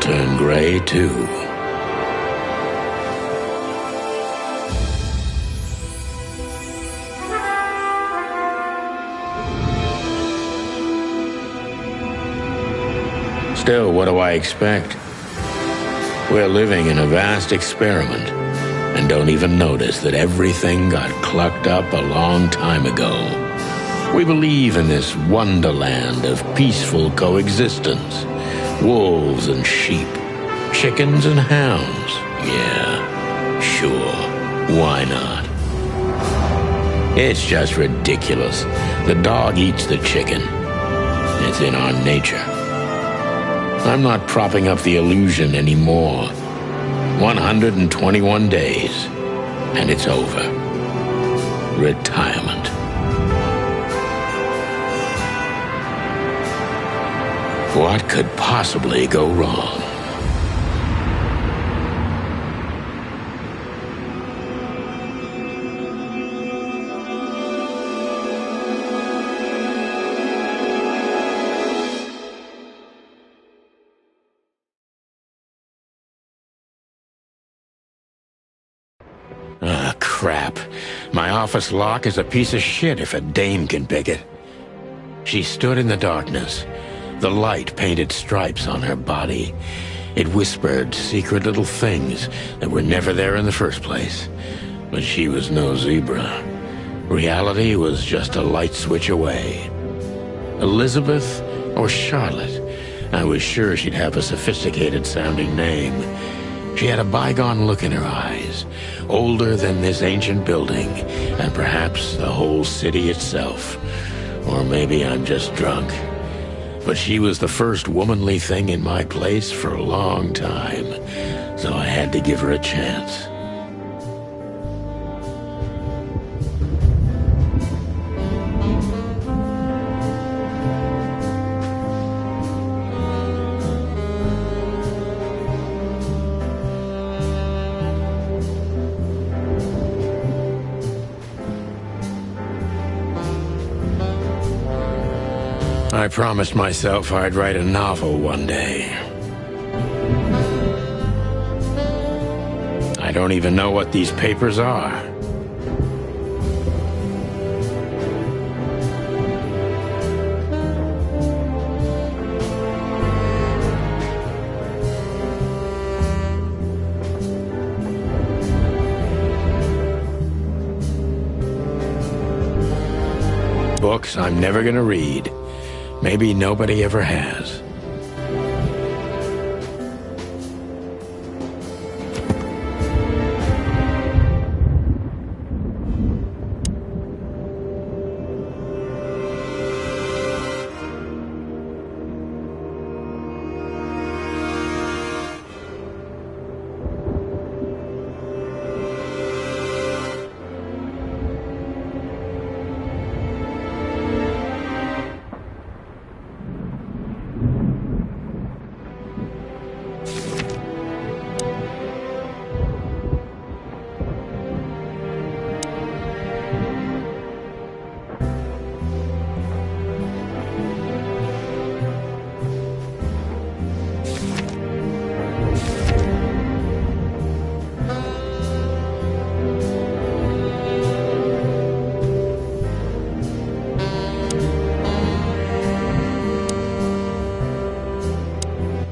turn gray, too. Still, what do I expect? We're living in a vast experiment, and don't even notice that everything got clucked up a long time ago. We believe in this wonderland of peaceful coexistence. Wolves and sheep, chickens and hounds. Yeah, sure, why not? It's just ridiculous. The dog eats the chicken. It's in our nature. I'm not propping up the illusion anymore. 121 days, and it's over. Retirement. What could possibly go wrong? Ah, crap. My office lock is a piece of shit if a dame can pick it. She stood in the darkness. The light painted stripes on her body. It whispered secret little things that were never there in the first place. But she was no zebra. Reality was just a light switch away. Elizabeth or Charlotte? I was sure she'd have a sophisticated-sounding name. She had a bygone look in her eyes, older than this ancient building, and perhaps the whole city itself. Or maybe I'm just drunk. But she was the first womanly thing in my place for a long time, so I had to give her a chance. I promised myself I'd write a novel one day. I don't even know what these papers are. Books I'm never gonna read. Maybe nobody ever has.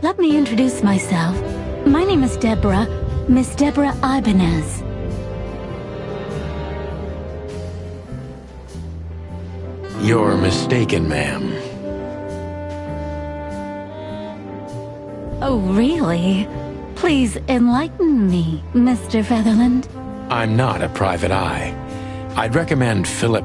Let me introduce myself. My name is Deborah, Miss Deborah Ibanez. You're mistaken, ma'am. Oh, really? Please enlighten me, Mr. Featherland. I'm not a private eye. I'd recommend Mr.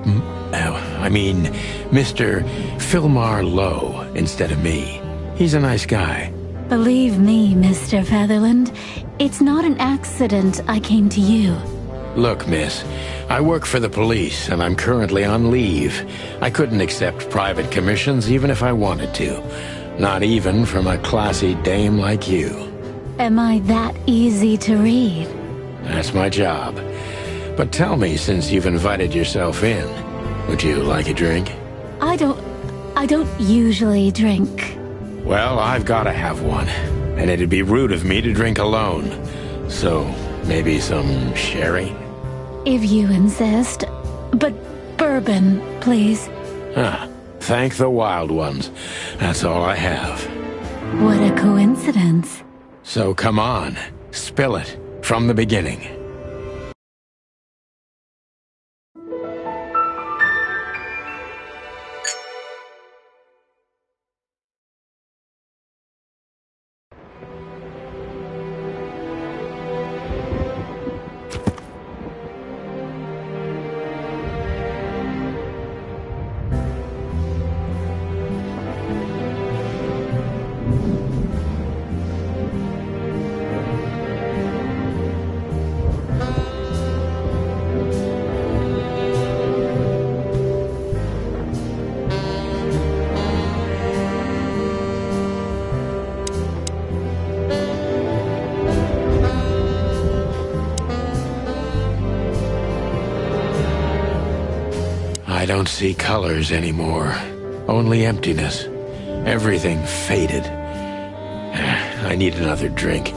Philmar Lowe instead of me. He's a nice guy. Believe me, Mr. Featherland, it's not an accident I came to you. Look, miss, I work for the police, and I'm currently on leave. I couldn't accept private commissions even if I wanted to. Not even from a classy dame like you. Am I that easy to read? That's my job. But tell me, since you've invited yourself in, would you like a drink? I don't usually drink. Well, I've got to have one. and it'd be rude of me to drink alone. So, maybe some sherry? If you insist. But bourbon, please. Ah, thank the wild ones. That's all I have. What a coincidence. So come on, spill it from the beginning. I don't see colors anymore. Only emptiness. Everything faded. I need another drink.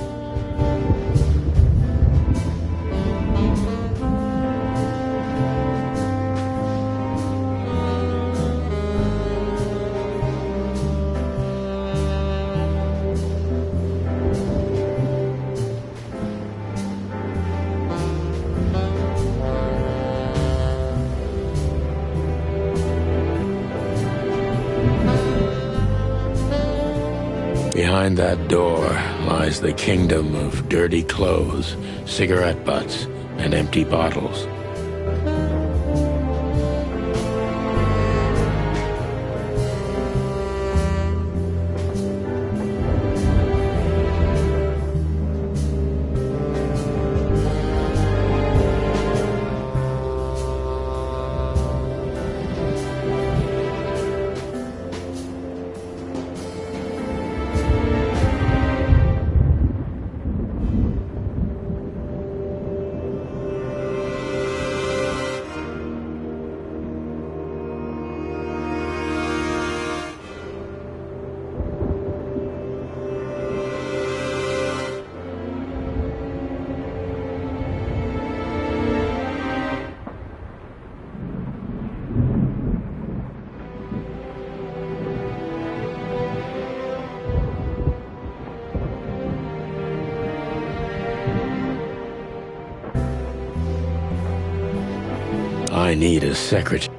Behind that door lies the kingdom of dirty clothes, cigarette butts, and empty bottles. I need a secretary.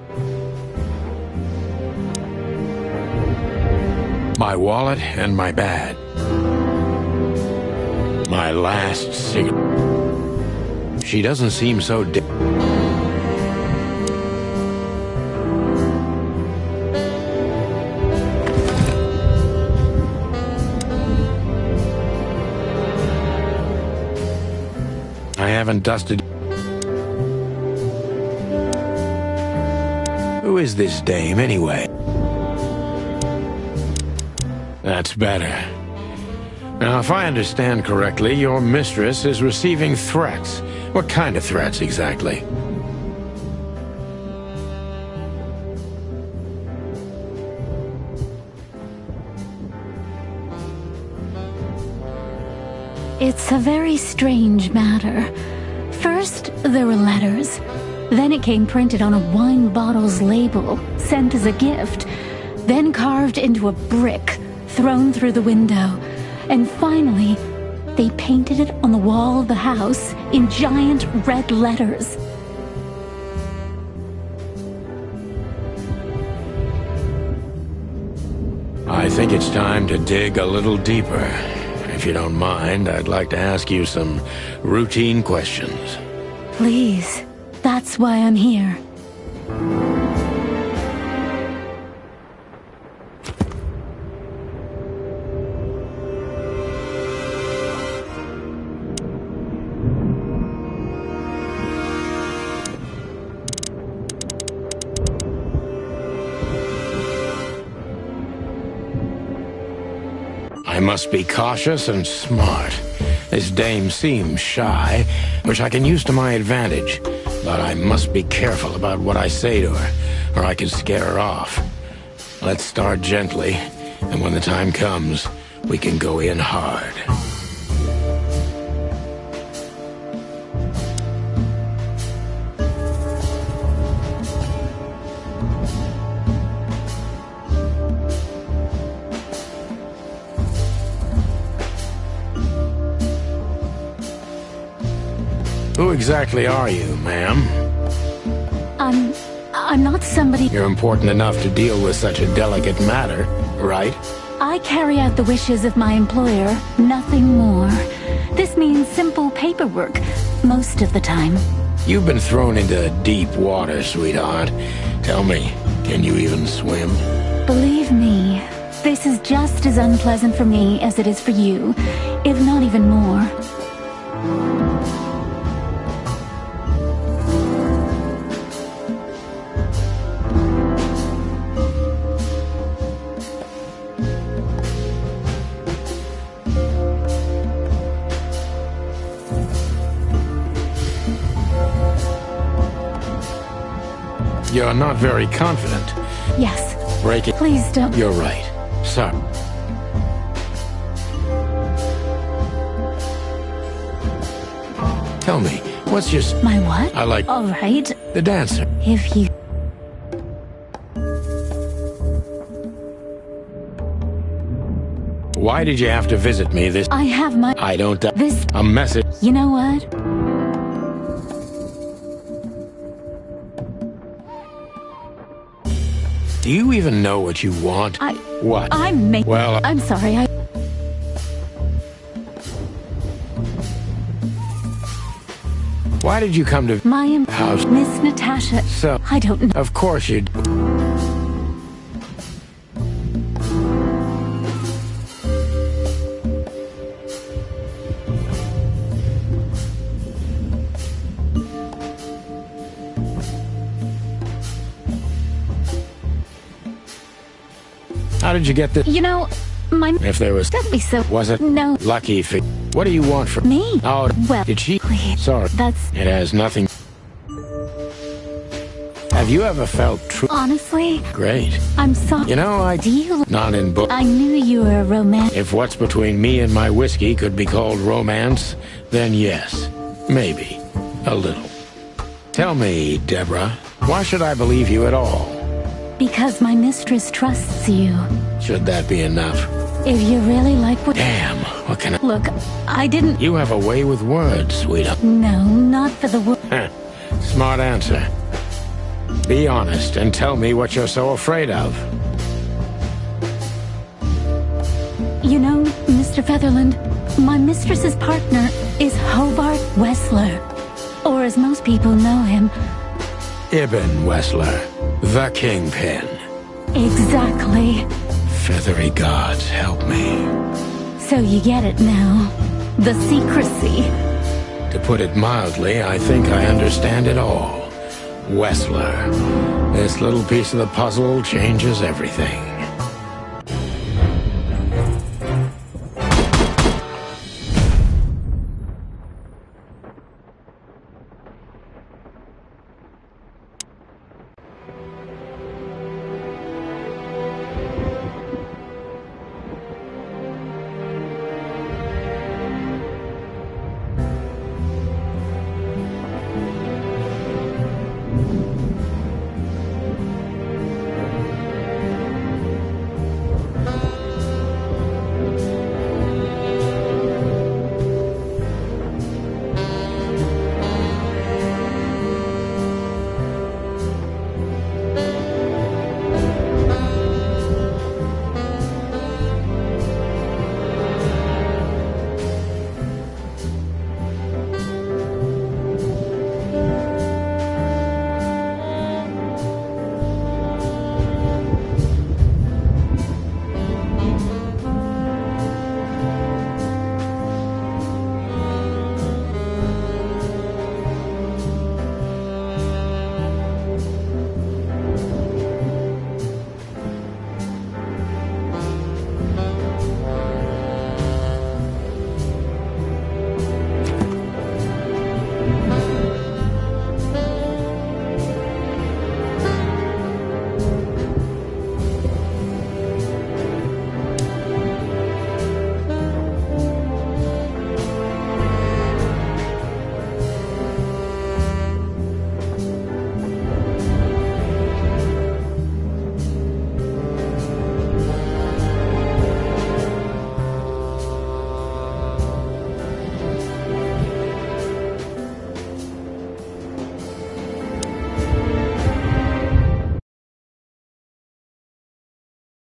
My wallet and my bag. My last cigarette. She doesn't seem so I haven't dusted. Who is this dame, anyway? That's better. Now, if I understand correctly, your mistress is receiving threats. What kind of threats, exactly? It's a very strange matter. First, there were letters. Then it came printed on a wine bottle's label, sent as a gift. Then carved into a brick, thrown through the window. And finally, they painted it on the wall of the house in giant red letters. I think it's time to dig a little deeper. If you don't mind, I'd like to ask you some routine questions. Please. That's why I'm here. I must be cautious and smart. This dame seems shy, which I can use to my advantage. But I must be careful about what I say to her, or I could scare her off. Let's start gently, and when the time comes, we can go in hard. Who exactly are you, ma'am? I'm not somebody... You're important enough to deal with such a delicate matter, right? I carry out the wishes of my employer, nothing more. This means simple paperwork, most of the time. You've been thrown into deep water, sweetheart. Tell me, can you even swim? Believe me, this is just as unpleasant for me as it is for you, if not even more. You're not very confident. Yes. Break it. Please don't. You're right. Sorry. Tell me, what's your... My what? I like... All right. The dancer. If you... Why did you have to visit me this... I have my... I don't... This... A message... You know what? Do you even know what you want? What? Well... I'm sorry, Why did you come to... My house? Miss Natasha... So... I don't know. Of course you'd... How did you get this? You know, If there was... Don't be so... Was it... No. Lucky for... What do you want from... Me? Oh, well... Did she... Please. Sorry. That's... It has nothing... Have you ever felt true... Honestly? Great. I'm sorry. You know, Do you... Not in book... I knew you were a romantic... If what's between me and my whiskey could be called romance, then yes. Maybe. A little. Tell me, Deborah, why should I believe you at all? Because my mistress trusts you. Should that be enough? If you really like what... Damn, what can I... Look, I didn't... You have a way with words, sweetheart. No, not for the word. Smart answer. Be honest and tell me what you're so afraid of. You know, Mr. Featherland, my mistress's partner is Hobart Wessler. Or as most people know him... Ibn Wessler, the Kingpin. Exactly. Feathery gods, help me. So you get it now. The secrecy. To put it mildly, I think I understand it all. Wessler. This little piece of the puzzle changes everything.